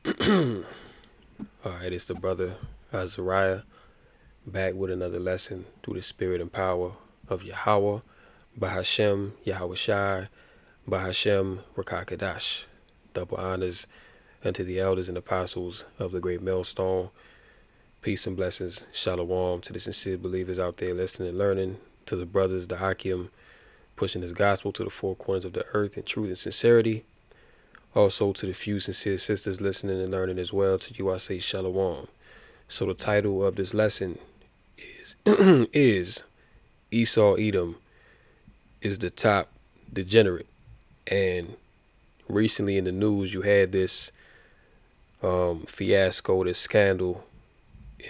All right, it's the brother Azariah back with another lesson through the spirit and power of Yahweh, Bahashem, Yahweh Shai, Bahashem, Rakakadash. Double honors unto the elders and apostles of the great millstone. Peace and blessings, shalom to the sincere believers out there listening and learning, to the brothers, the Akim, pushing his gospel to the four corners of the earth in truth and sincerity. Also to the few sincere sisters listening and learning as well, to you I say shalom. So the title of this lesson is is Esau Edom is the top degenerate. And recently in the news you had this fiasco, this scandal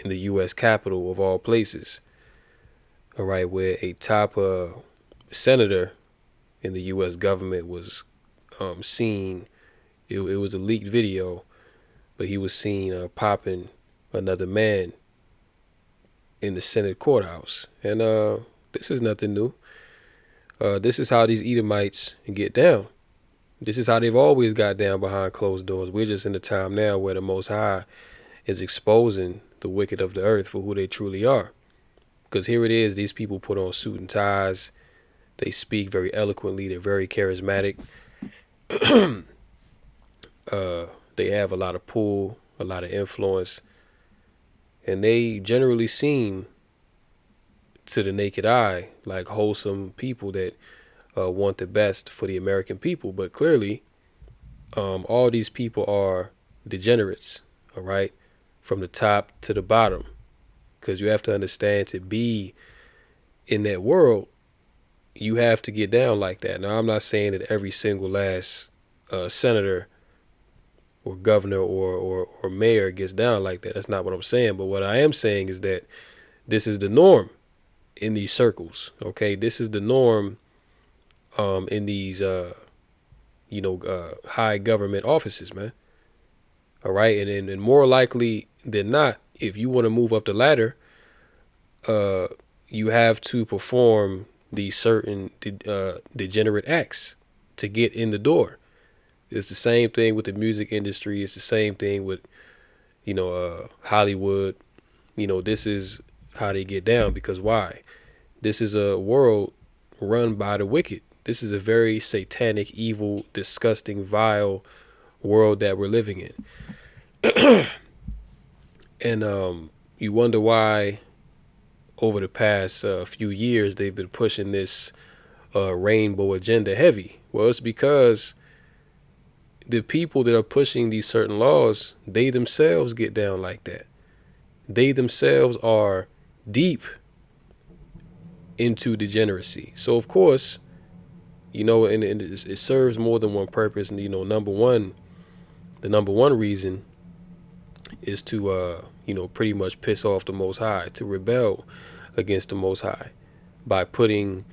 in the U.S. Capitol of all places. All right, where a top senator in the U.S. government was seen. It was a leaked video, but he was seen popping another man in the Senate courthouse. And this is nothing new. This is how these Edomites get down. This is how they've always got down behind closed doors. We're just in a time now where the Most High is exposing the wicked of the earth for who they truly are. Because here it is, these people put on suit and ties. They speak very eloquently. They're very charismatic. They have a lot of pull, a lot of influence. And they generally seem, to the naked eye, like wholesome people that want the best for the American people. But clearly, all these people are degenerates, all right, from the top to the bottom. Because you have to understand, to be in that world, you have to get down like that. Now, I'm not saying that every single last senator or governor or mayor gets down like that. That's not what I'm saying. But what I am saying is that this is the norm in these circles. Okay, this is the norm in these high government offices, man. All right, and more likely than not, if you want to move up the ladder, you have to perform these certain degenerate acts to get in the door. It's the same thing with the music industry. It's the same thing with, Hollywood. This is how they get down. Because why? This is a world run by the wicked. This is a very satanic, evil, disgusting, vile world that we're living in. And you wonder why over the past few years they've been pushing this rainbow agenda heavy. Well, it's because the people that are pushing these certain laws, they themselves get down like that. They themselves are deep into degeneracy. So, of course, and it serves more than one purpose. And, the number one reason is to, pretty much piss off the Most High, to rebel against the Most High by putting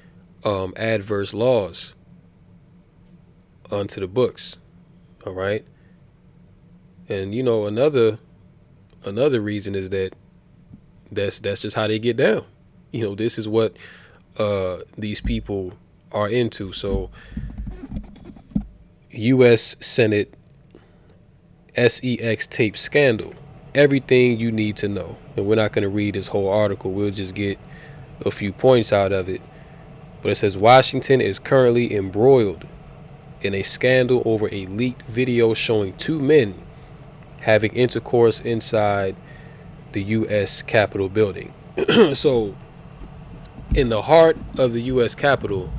adverse laws onto the books. All right. And, another reason is that that's just how they get down. This is what these people are into. So U.S. Senate SEX tape scandal. Everything you need to know. And we're not going to read this whole article. We'll just get a few points out of it. But it says Washington is currently embroiled in a scandal over a leaked video showing two men having intercourse inside the U.S. Capitol building. So, in the heart of the U.S. Capitol,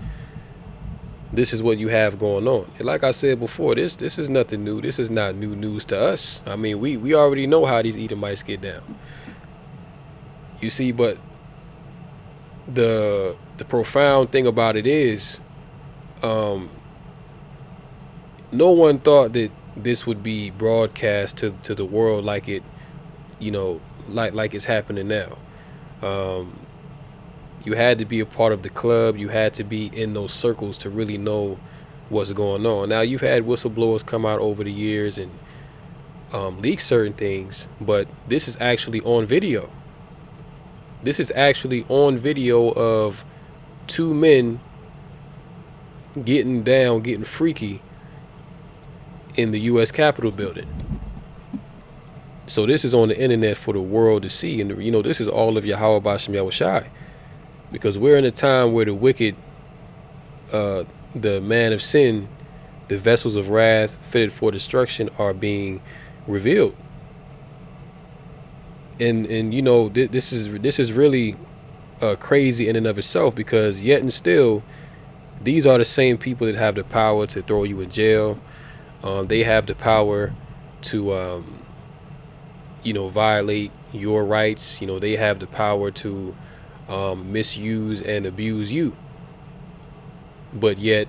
this is what you have going on. And like I said before, this is nothing new. This is not new news to us. I mean, we already know how these Edomites get down. You see, but the profound thing about it is, no one thought that this would be broadcast to the world like it, like it's happening now. You had to be a part of the club. You had to be in those circles to really know what's going on. Now, you've had whistleblowers come out over the years and leak certain things, but this is actually on video. This is actually on video of two men getting down, getting freaky in the U.S. Capitol building. So this is on the internet for the world to see. And, this is all of Yahweh Bashem Yahushai. Because we're in a time where the wicked, the man of sin, the vessels of wrath fitted for destruction are being revealed. And this is really crazy in and of itself, because yet and still, these are the same people that have the power to throw you in jail. They have the power to, violate your rights. They have the power to misuse and abuse you. But yet,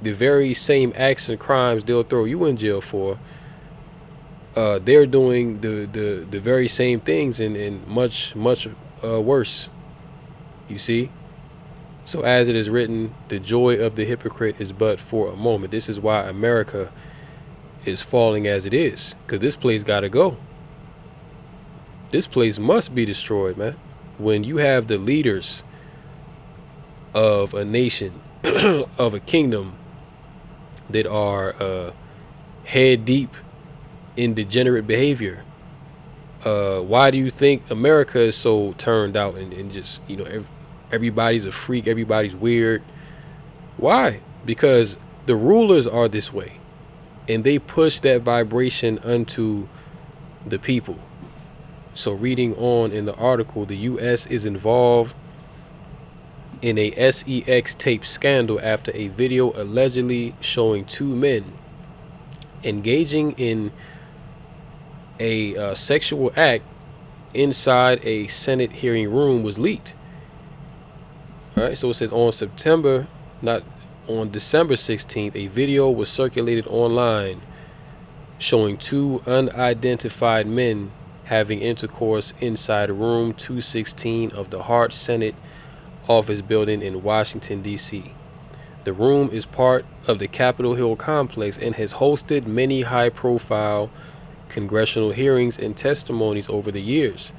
the very same acts and crimes they'll throw you in jail for, they're doing the very same things and much worse. You see? So as it is written, the joy of the hypocrite is but for a moment. This is why America is falling as it is, because this place got to go. This place must be destroyed, man. When you have the leaders of a nation, of a kingdom, that are head deep in degenerate behavior, why do you think America is so turned out and just, everybody's a freak, everybody's weird? Why? Because the rulers are this way, and they push that vibration unto the people. So reading on in the article, the U.S. is involved in a sex tape scandal after a video allegedly showing two men engaging in a sexual act inside a Senate hearing room was leaked. All right, so it says on December 16th, a video was circulated online showing two unidentified men having intercourse inside room 216 of the Hart Senate office building in Washington, D.C. The room is part of the Capitol Hill complex and has hosted many high-profile congressional hearings and testimonies over the years.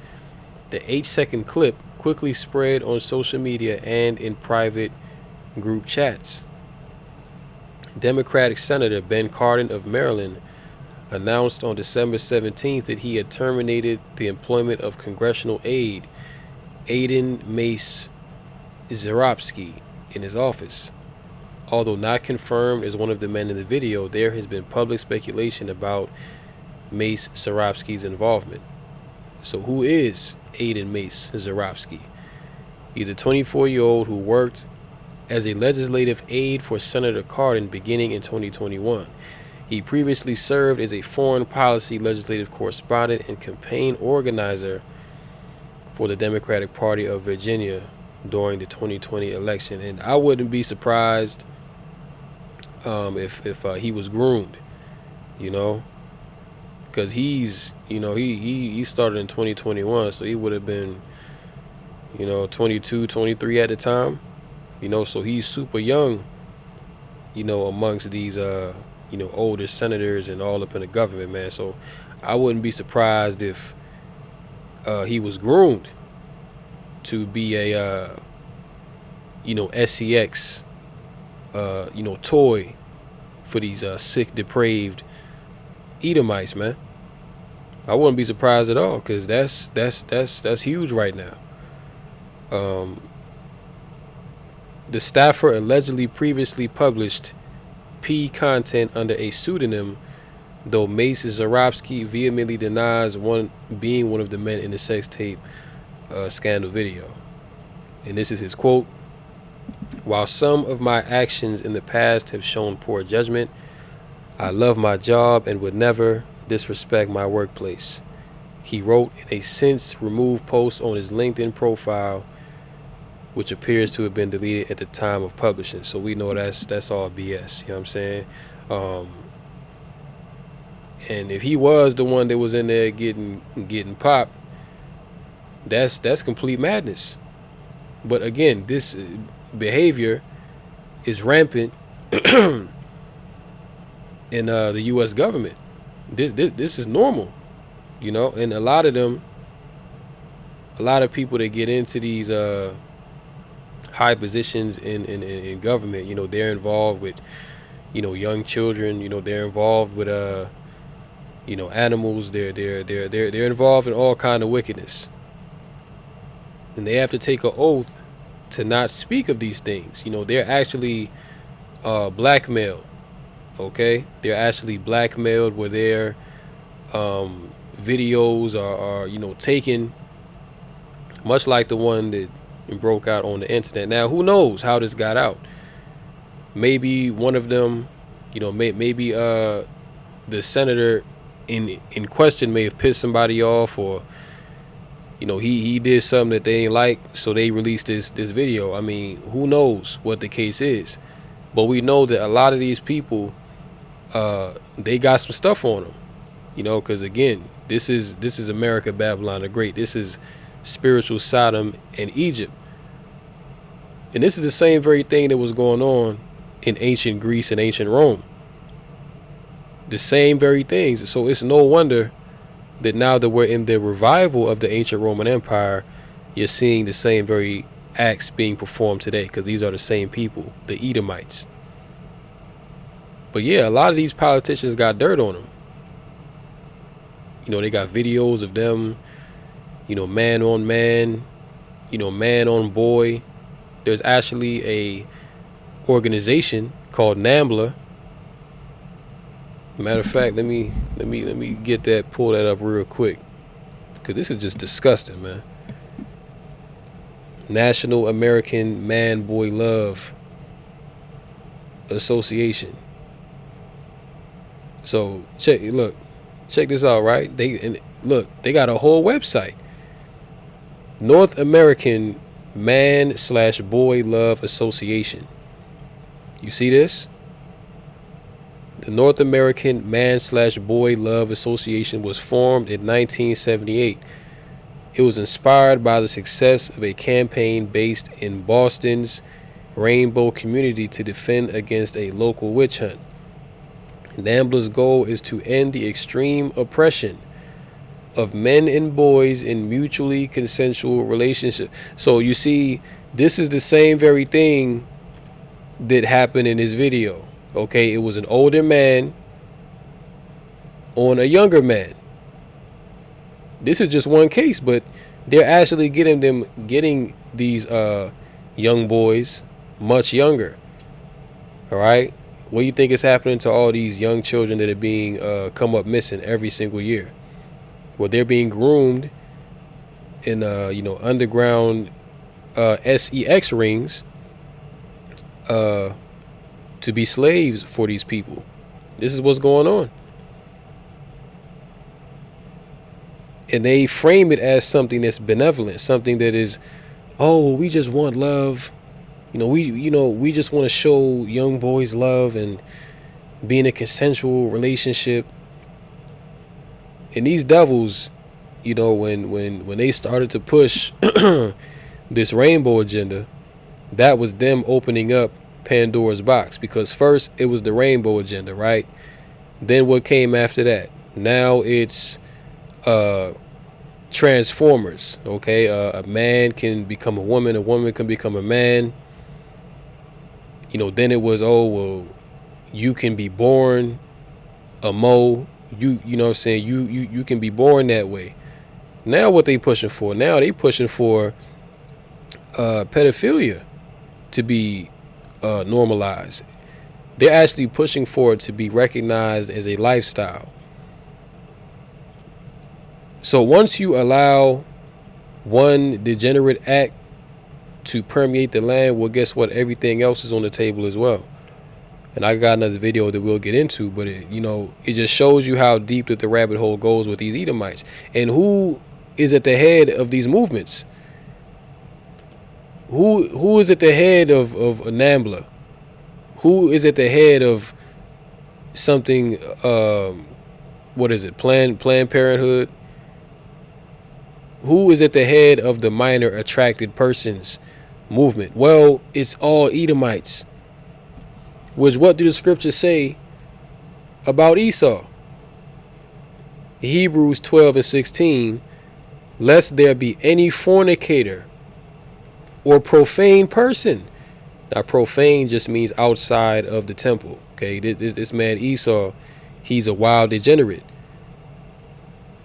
The 8-second clip quickly spread on social media and in private group chats. Democratic Senator Ben Cardin of Maryland announced on December 17th that he had terminated the employment of congressional aide Edom Mace Zeropsky in his office. Although not confirmed as one of the men in the video, there has been public speculation about Mace Zeropsky's involvement. So who is Edom Mace Zeropsky? He's a 24-year-old who worked as a legislative aide for Senator Cardin beginning in 2021. He previously served as a foreign policy legislative correspondent and campaign organizer for the Democratic Party of Virginia during the 2020 election. And I wouldn't be surprised if he was groomed, because he's, he started in 2021, so he would have been, 22, 23 at the time, so he's super young, amongst these, older senators and all up in the government, man. So I wouldn't be surprised if he was groomed to be a, SCX, toy for these sick, depraved Edomites, man. I wouldn't be surprised at all, because that's huge right now. The staffer allegedly previously published P content under a pseudonym, though Mace Zeropsky vehemently denies being one of the men in the sex tape scandal video. And this is his quote: "While some of my actions in the past have shown poor judgment, I love my job and would never disrespect my workplace," he wrote in a since removed post on his LinkedIn profile, which appears to have been deleted at the time of publishing. So we know that's all BS. You know what I'm saying? And if he was the one that was in there getting popped, that's complete madness. But again, this behavior is rampant in the U.S. government. This is normal, and a lot of people that get into these high positions in government, they're involved with, young children, they're involved with animals. They're involved in all kind of wickedness, and they have to take an oath to not speak of these things. They're actually blackmailed. Okay, they're actually blackmailed where their videos are taken, much like the one that broke out on the internet. Now, who knows how this got out? Maybe one of them, maybe the senator in question may have pissed somebody off, or he did something that they ain't like, so they released this video. I mean, who knows what the case is? But we know that a lot of these people, they got some stuff on them, because again, this is America, Babylon the Great. This is spiritual Sodom and Egypt, and this is the same very thing that was going on in ancient Greece and ancient Rome. The same very things. So it's no wonder that now that we're in the revival of the ancient Roman Empire, you're seeing the same very acts being performed today, because these are the same people, the Edomites. But yeah, a lot of these politicians got dirt on them. They got videos of them, man on man, man on boy. There's actually a organization called NAMBLA. Matter of fact, let me pull that up real quick, because this is just disgusting, man. National American Man Boy Love Association. So check this out, right? They got a whole website. North American Man/Boy Love Association. You see this? The North American Man/Boy Love Association was formed in 1978. It was inspired by the success of a campaign based in Boston's Rainbow community to defend against a local witch hunt. NAMBLA's goal is to end the extreme oppression of men and boys in mutually consensual relationships. So you see, this is the same very thing that happened in this video. Okay, it was an older man on a younger man. This is just one case, but they're actually getting these young boys much younger. All right, what do you think is happening to all these young children that are being come up missing every single year? Well, they're being groomed in underground sex rings to be slaves for these people. This is what's going on. And they frame it as something that's benevolent, something that is, oh, we just want love. We just want to show young boys love and be in a consensual relationship. And these devils, when they started to push this rainbow agenda, that was them opening up Pandora's box, because first it was the rainbow agenda, right? Then what came after that? Now it's Transformers. Okay, a man can become a woman can become a man. Then it was, oh well, you can be born a Mo. You know what I'm saying? You can be born that way. Now what they pushing for? Now they pushing for pedophilia to be normalized. They're actually pushing for it to be recognized as a lifestyle. So once you allow one degenerate act to permeate the land, well, guess what? Everything else is on the table as well. And I got another video that we'll get into, but it just shows you how deep that the rabbit hole goes with these Edomites, and who is at the head of these movements. Who is at the head of NAMBLA? Who is at the head of something? What is it? Planned Parenthood. Who is at the head of the minor attracted persons movement? Well, it's all Edomites. Which, what do the scriptures say about Esau? Hebrews 12:16, lest there be any fornicator or profane person. Now, profane just means outside of the temple. Okay, this man Esau, he's a wild degenerate.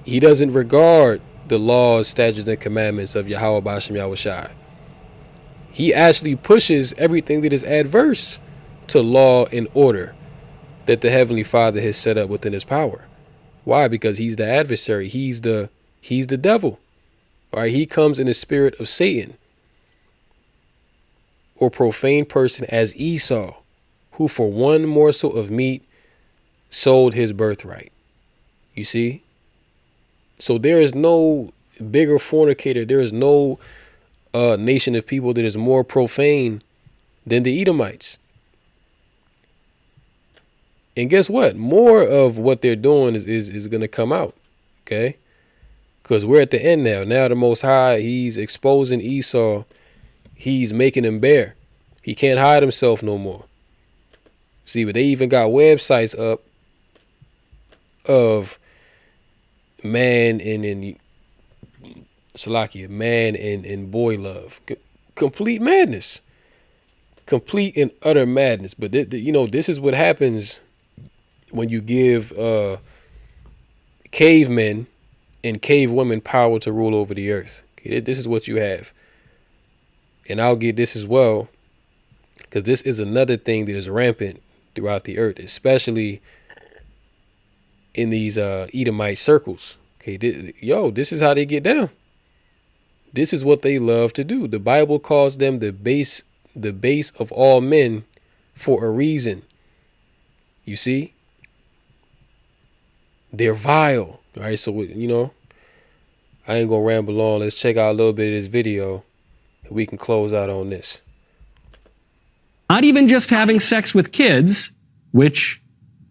He doesn't regard the laws, statutes, and commandments of Yahweh Bashem Yahweh Shai. He actually pushes everything that is adverse to law and order that the Heavenly Father has set up within his power. Why? Because he's the adversary. He's the devil. All right. He comes in the spirit of Satan, or profane person, as Esau, who for one morsel of meat sold his birthright. You see? So there is no bigger fornicator. There is no nation of people that is more profane than the Edomites. And guess what? More of what they're doing is going to come out. Okay? Because we're at the end now. Now the Most High, he's exposing Esau. He's making him bare. He can't hide himself no more. See, but they even got websites up of man and Salakia, man and boy love. Complete madness. Complete and utter madness. But, this is what happens when you give cavemen and cave women power to rule over the earth. Okay, this is what you have. And I'll get this as well, because this is another thing that is rampant throughout the earth, especially in these Edomite circles. Okay, this is how they get down. This is what they love to do. The Bible calls them the base of all men for a reason. You see? They're vile. All right, so, I ain't going to ramble on. Let's check out a little bit of this video, and we can close out on this. Not even just having sex with kids, which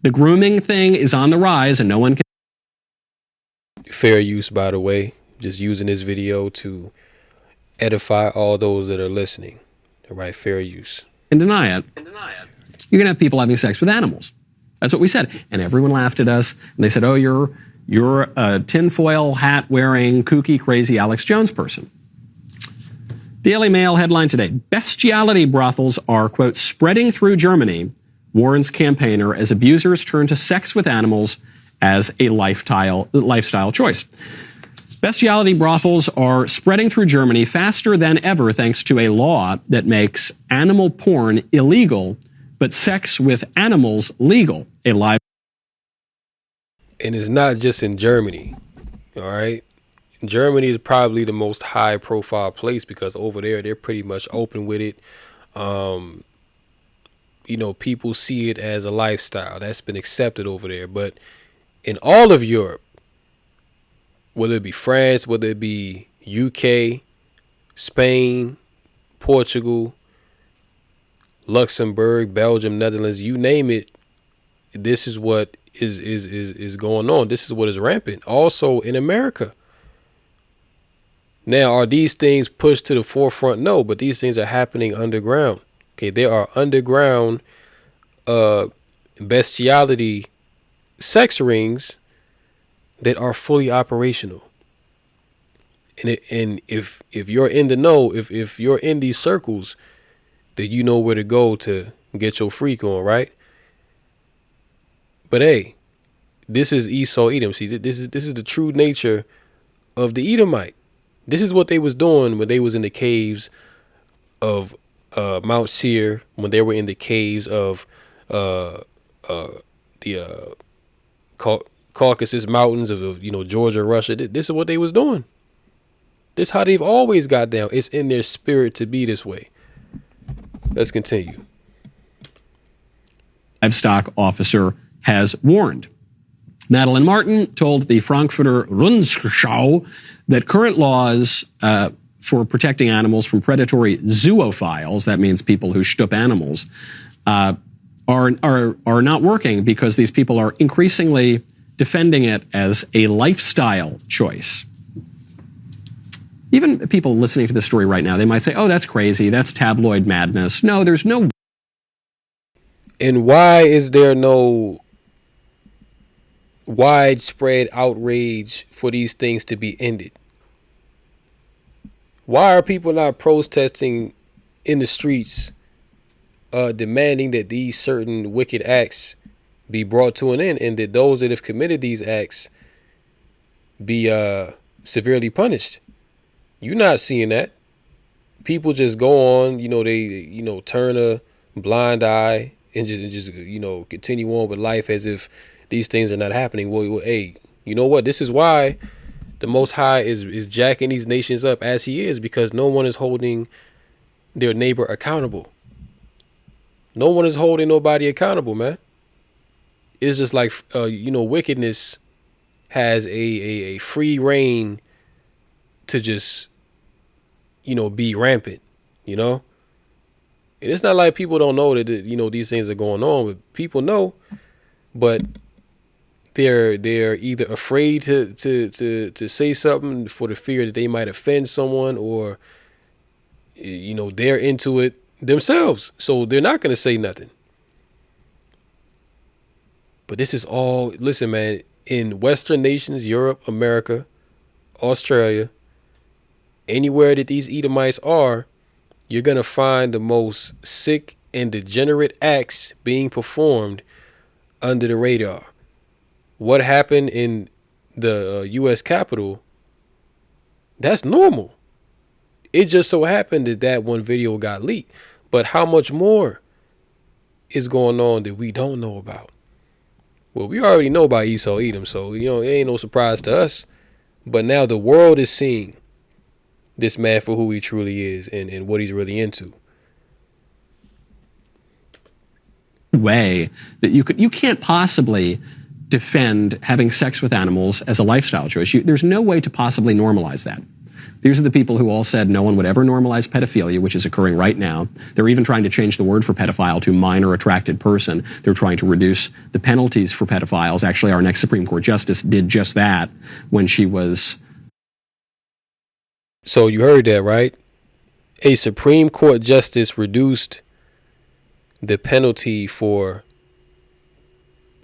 the grooming thing is on the rise and no one can. Fair use, by the way. Just using this video to edify all those that are listening. All right, fair use. And deny it. You're going to have people having sex with animals. That's what we said. And everyone laughed at us. And they said, oh, you're a tinfoil hat wearing kooky, crazy Alex Jones person. Daily Mail headline today: bestiality brothels are, quote, spreading through Germany, warns campaigner as abusers turn to sex with animals as a lifestyle choice. Bestiality brothels are spreading through Germany faster than ever thanks to a law that makes animal porn illegal, but sex with animals legal. And it's not just in Germany, all right? Germany is probably the most high profile place because over there, they're pretty much open with it. People see it as a lifestyle that's been accepted over there. But in all of Europe, whether it be France, whether it be UK, Spain, Portugal, Luxembourg, Belgium, Netherlands, you name it, this is what is going on. This is what is rampant. Also in America. Now, are these things pushed to the forefront? No, but these things are happening underground. Okay, there are underground bestiality sex rings that are fully operational. And if you're in the know, if you're in these circles, then you know where to go to get your freak on, right? But hey, this is Esau Edom. See, this is the true nature of the Edomite. This is what they was doing when they was in the caves of Mount Seir, when they were in the caves of the Caucasus Mountains of Georgia, Russia. This is what they was doing. This is how they've always got down. It's in their spirit to be this way. Let's continue. Livestock officer has warned. Madeline Martin told the Frankfurter Rundschau that current laws for protecting animals from predatory zoophiles, that means people who shtup animals, are not working because these people are increasingly defending it as a lifestyle choice. Even people listening to this story right now, they might say, oh, that's crazy. That's tabloid madness. No, there's no. And why is there no widespread outrage for these things to be ended? Why are people not protesting in the streets, demanding that these certain wicked acts be brought to an end, and that those that have committed these acts be severely punished. You're not seeing that. People just go on, they turn a blind eye and just continue on with life as if these things are not happening. Well, hey, you know what? This is why the Most High is jacking these nations up as he is, because no one is holding their neighbor accountable. No one is holding nobody accountable, man. It's just like wickedness has a free reign to just be rampant, and it's not like people don't know that these things are going on, but people know, but they're either afraid to say something for the fear that they might offend someone, or they're into it themselves, so they're not going to say nothing. But this is all, listen, man, in Western nations, Europe, America, Australia, anywhere that these Edomites are, you're going to find the most sick and degenerate acts being performed under the radar. What happened in the U.S. Capitol, that's normal. It just so happened that one video got leaked. But how much more is going on that we don't know about? Well, we already know about Esau, Edom, so it ain't no surprise to us. But now the world is seeing this man for who he truly is and what he's really into. Way that you can't possibly defend having sex with animals as a lifestyle choice. There's no way to possibly normalize that. These are the people who all said no one would ever normalize pedophilia, which is occurring right now. They're even trying to change the word for pedophile to minor attracted person. They're trying to reduce the penalties for pedophiles. Actually, our next Supreme Court justice did just that when she was... So you heard that, right? A Supreme Court justice reduced the penalty for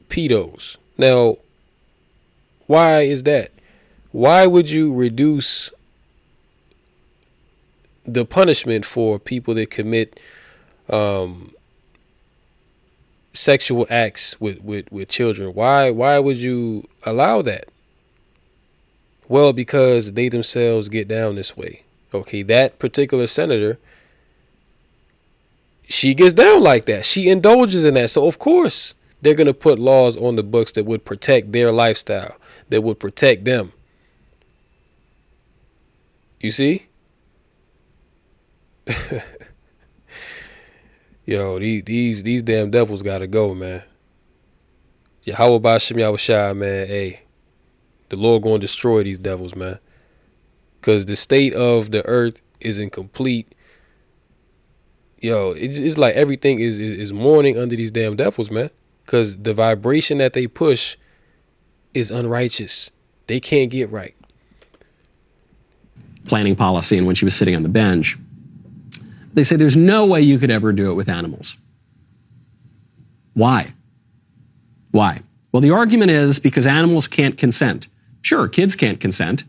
pedos. Now, why is that? Why would you reduce the punishment for people that commit sexual acts with children? Why would you allow that? Well, because they themselves get down this way. Okay, that particular senator, she gets down like that. She indulges in that. So, of course, they're going to put laws on the books that would protect their lifestyle, that would protect them. You see? Yo, these damn devils got to go, man. Yahweh Bashem Yahushua, man. Hey, the Lord going to destroy these devils, man. Because the state of the earth is incomplete. Yo, it's like everything is mourning under these damn devils, man. Because the vibration that they push is unrighteous. They can't get right. Planning policy, and when she was sitting on the bench, they say there's no way you could ever do it with animals. Why? Why? Well, the argument is because animals can't consent. Sure, kids can't consent.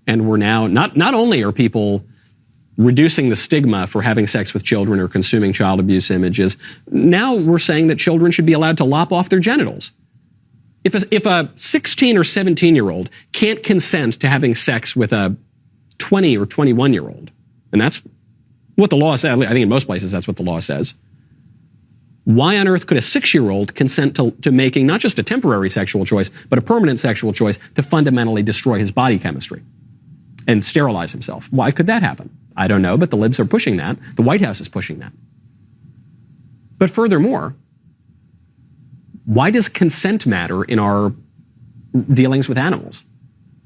And we're now, not only are people reducing the stigma for having sex with children or consuming child abuse images, now we're saying that children should be allowed to lop off their genitals. If a 16 or 17-year-old can't consent to having sex with a 20 or 21-year-old, and that's what the law says, I think in most places that's what the law says, why on earth could a 6-year-old consent to making not just a temporary sexual choice, but a permanent sexual choice to fundamentally destroy his body chemistry and sterilize himself? Why could that happen? I don't know, but the libs are pushing that. The White House is pushing that. But furthermore, why does consent matter in our dealings with animals?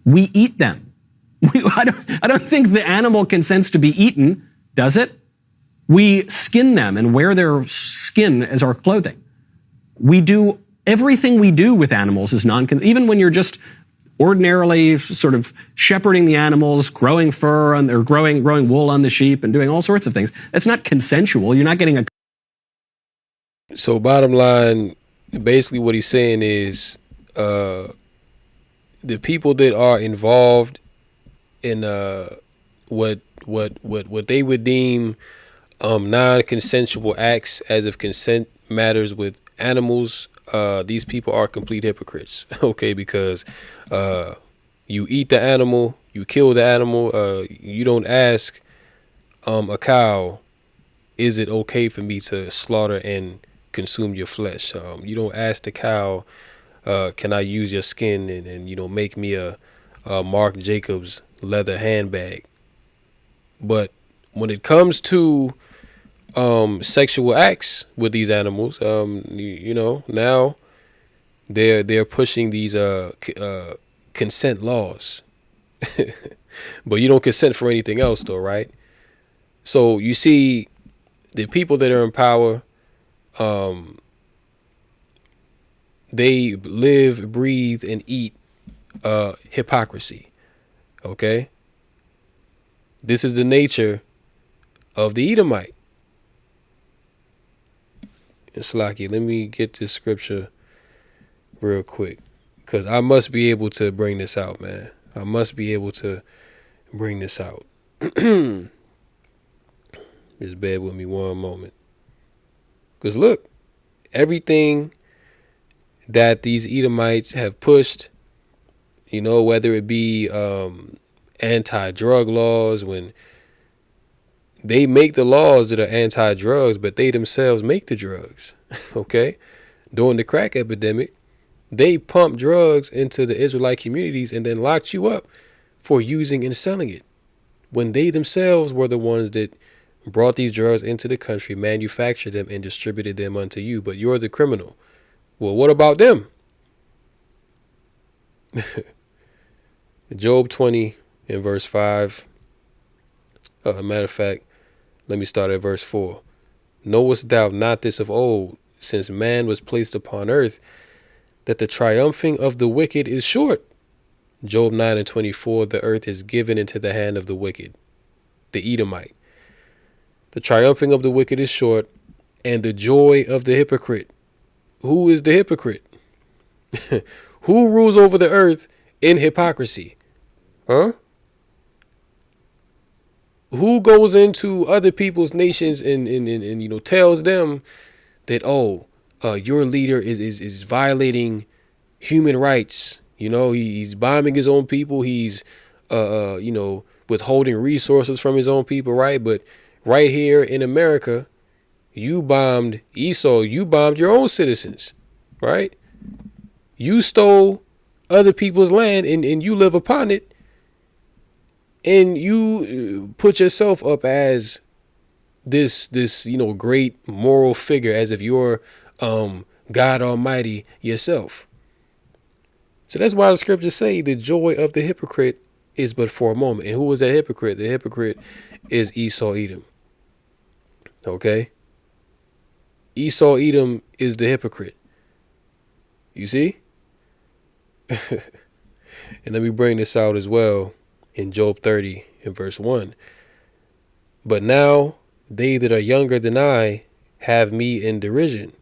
We eat them. I don't think the animal consents to be eaten, does it? We skin them and wear their skin as our clothing. We do everything we do with animals is even when you're just ordinarily sort of shepherding the animals, growing fur or growing wool on the sheep and doing all sorts of things. That's not consensual. You're not getting a... So bottom line, basically what he's saying is the people that are involved in what they would deem non-consensual acts, as if consent matters with animals, these people are complete hypocrites. Okay, because You eat the animal, you kill the animal. You don't ask a cow, is it okay for me to slaughter and consume your flesh? You don't ask the cow, can I use your skin and make me a Marc Jacobs leather handbag? But when it comes to sexual acts with these animals, now they're pushing these consent laws, but you don't consent for anything else, though, right? So you see, the people that are in power, they live, breathe, and eat hypocrisy. Okay, this is the nature of the Edomite. And Slaki, let me get this scripture real quick, because I must be able to bring this out, man. I must be able to bring this out. Just bear with me one moment. Because look, everything that these Edomites have pushed, whether it be anti-drug laws, when they make the laws that are anti-drugs, but they themselves make the drugs. Okay? During the crack epidemic, they pumped drugs into the Israelite communities and then locked you up for using and selling it, when they themselves were the ones that brought these drugs into the country, manufactured them, and distributed them unto you. But you're the criminal. Well, what about them? Job 20 in verse 5. Matter of fact, let me start at verse 4. Knowest thou not this of old, since man was placed upon earth, that the triumphing of the wicked is short? Job 9 and 24. The earth is given into the hand of the wicked, the Edomite. The triumphing of the wicked is short, and the joy of the hypocrite. Who is the hypocrite? Who rules over the earth in hypocrisy? Huh? Who goes into other people's nations and tells them that, your leader is violating human rights? He's bombing his own people. He's withholding resources from his own people, right? But right here in America, you bombed Esau. You bombed your own citizens, right? You stole other people's land and you live upon it. And you put yourself up as this great moral figure, as if you're God Almighty yourself. So that's why the scriptures say the joy of the hypocrite is but for a moment. And who is that hypocrite? The hypocrite is Esau Edom. Okay? Esau Edom is the hypocrite. You see? And let me bring this out as well in Job 30 in verse 1. But now they that are younger than I have me in derision,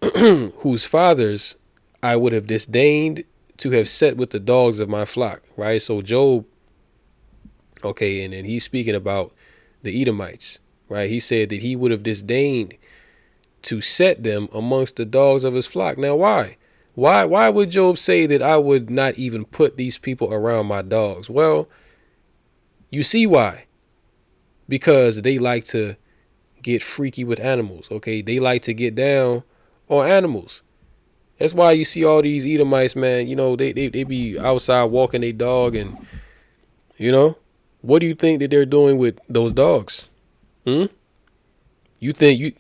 whose fathers I would have disdained to have set with the dogs of my flock. Right? So Job, okay, and he's speaking about the Edomites, right? He said that he would have disdained to set them amongst the dogs of his flock. Now, why? Why would Job say that I would not even put these people around my dogs? Well, you see why. Because they like to get freaky with animals, okay? They like to get down on animals. That's why you see all these Edomites, man, they be outside walking their dog, and, what do you think that they're doing with those dogs? You think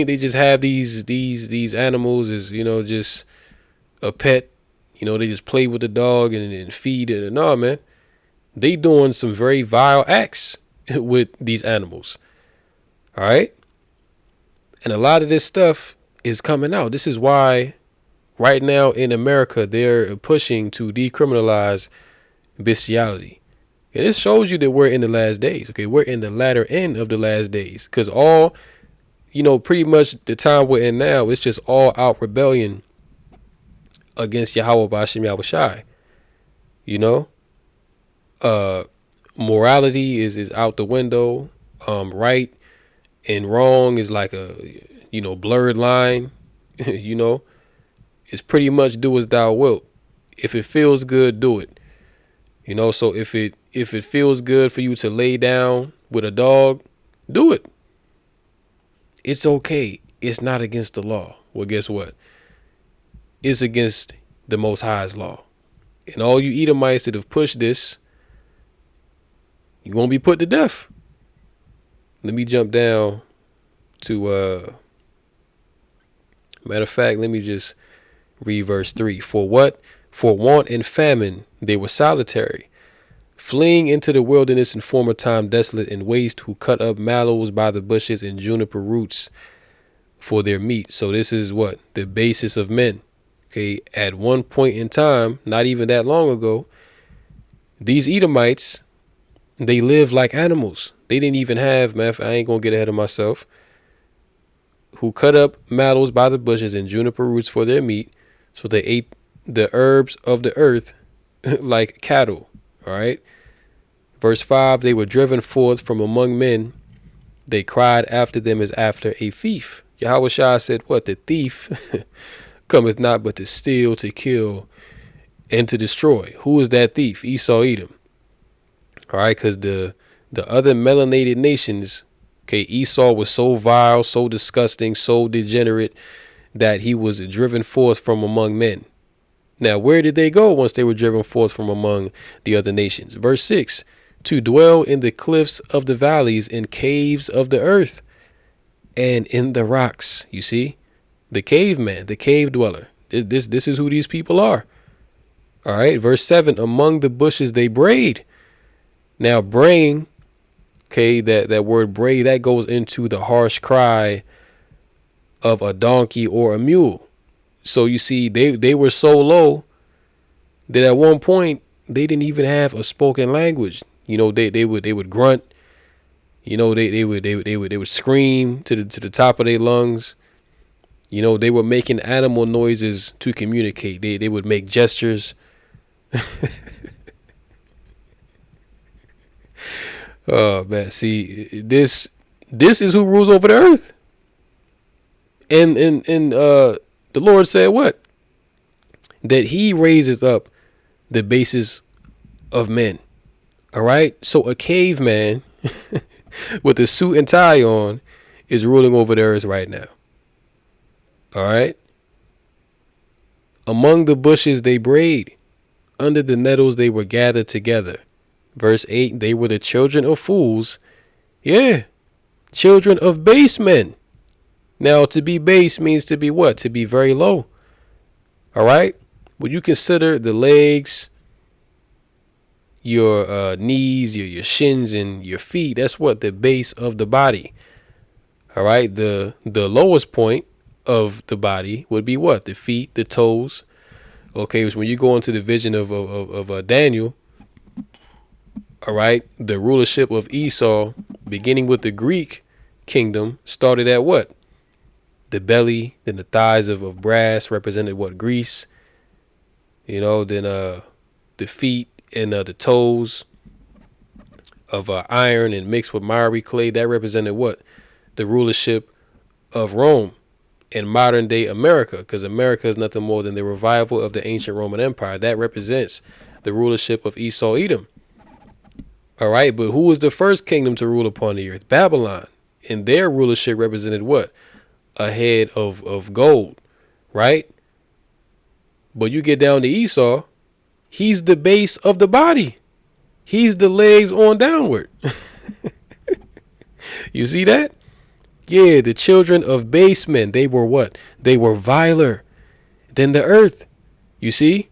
they just have these animals as, just a pet? They just play with the dog and feed it? No, man. They doing some very vile acts with these animals. All right? And a lot of this stuff is coming out. This is why right now in America, they're pushing to decriminalize bestiality. And this shows you that we're in the last days. Okay, we're in the latter end of the last days. Because all, pretty much the time we're in now, it's just all out rebellion against Yahweh B'Ashem Yahushai. Morality is out the window. Right and wrong is like a, blurred line. It's pretty much do as thou wilt. If it feels good, do it. So if it feels good for you to lay down with a dog, do it. It's okay. It's not against the law. Well, guess what? It's against the Most High's law. And all you Edomites that have pushed this, you're going to be put to death. Let me jump down to, matter of fact, let me just read verse 3. For what? For want and famine, they were solitary, fleeing into the wilderness in former time, desolate and waste, who cut up mallows by the bushes and juniper roots for their meat. So this is what? The basis of men. Okay, at one point in time, not even that long ago, these Edomites, they lived like animals. They didn't even have, man, I ain't gonna get ahead of myself, who cut up mallows by the bushes and juniper roots for their meat. So they ate the herbs of the earth like cattle. All right. Verse 5, they were driven forth from among men. They cried after them as after a thief. Yahweh Shai said, what? The thief cometh not but to steal, to kill, and to destroy. Who is that thief? Esau, Edom. All right, because the other melanated nations, okay, Esau was so vile, so disgusting, so degenerate that he was driven forth from among men. Now, where did they go once they were driven forth from among the other nations? Verse 6, to dwell in the cliffs of the valleys, in caves of the earth, and in the rocks. You see? The caveman, the cave dweller. This is who these people are. All right. Verse 7, among the bushes they brayed. Now, braying, okay, that word bray, that goes into the harsh cry of a donkey or a mule. So you see, they were so low that at one point they didn't even have a spoken language. They would grunt. They would scream to the top of their lungs. They were making animal noises to communicate. They would make gestures. Oh man, see, this is who rules over the earth. And the Lord said what? That he raises up the basis of men. All right. So a caveman with a suit and tie on is ruling over the earth right now. All right. Among the bushes they brayed, under the nettles they were gathered together. Verse 8, they were the children of fools. Yeah. Children of base men. Now, to be base means to be what? To be very low. All right. When you consider the legs, your knees, your shins, and your feet, that's what? The base of the body. All right. The lowest point of the body would be what? The feet, the toes. Okay. So when you go into the vision of Daniel, all right, the rulership of Esau, beginning with the Greek kingdom, started at what? The belly, then the thighs of brass represented what? Greece. Then the feet and the toes of iron and mixed with miry clay, that represented what? The rulership of Rome in modern day America, because America is nothing more than the revival of the ancient Roman Empire. That represents the rulership of Esau, Edom. All right, but who was the first kingdom to rule upon the earth? Babylon. And their rulership represented what? A head of gold, right? But you get down to Esau, he's the base of the body. He's the legs on downward. You see that? Yeah, the children of base men, they were what? They were viler than the earth. You see?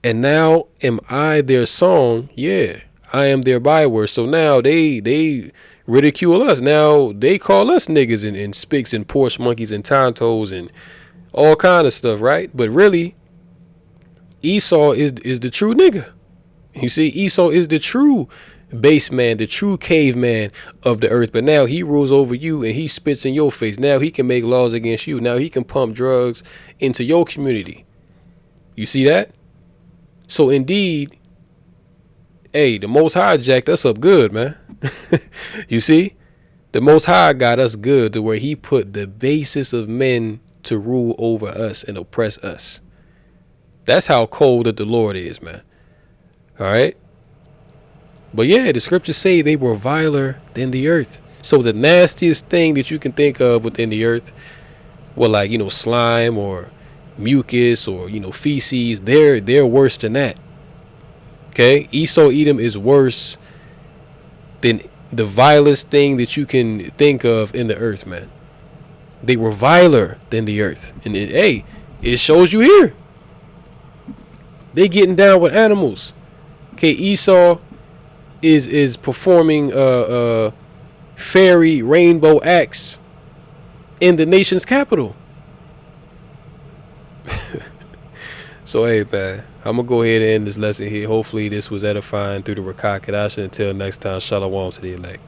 And now am I their song? Yeah. I am their byword. So now they ridicule us. Now they call us niggas and spics and Porsche monkeys and tontos and all kind of stuff, right? But really, Esau is the true nigga. You see, Esau is the true base man, the true caveman of the earth. But now he rules over you and he spits in your face. Now he can make laws against you. Now he can pump drugs into your community. You see that? So indeed, hey, the Most High jacked us up good, man. You see, the Most High got us good to where he put the basis of men to rule over us and oppress us. That's how cold that the Lord is, man. All right. But yeah, the scriptures say they were viler than the earth. So the nastiest thing that you can think of within the earth, well, like, slime or mucus or, feces, they're worse than that. Okay? Esau, Edom is worse than the vilest thing that you can think of in the earth, man. They were viler than the earth. And hey, it shows you here. They getting down with animals. Okay, Esau is performing fairy rainbow acts in the nation's capital. So hey, man, I'm gonna go ahead and end this lesson here. Hopefully this was edifying through the Rakah Kadash. Until next time, shalom to the elect.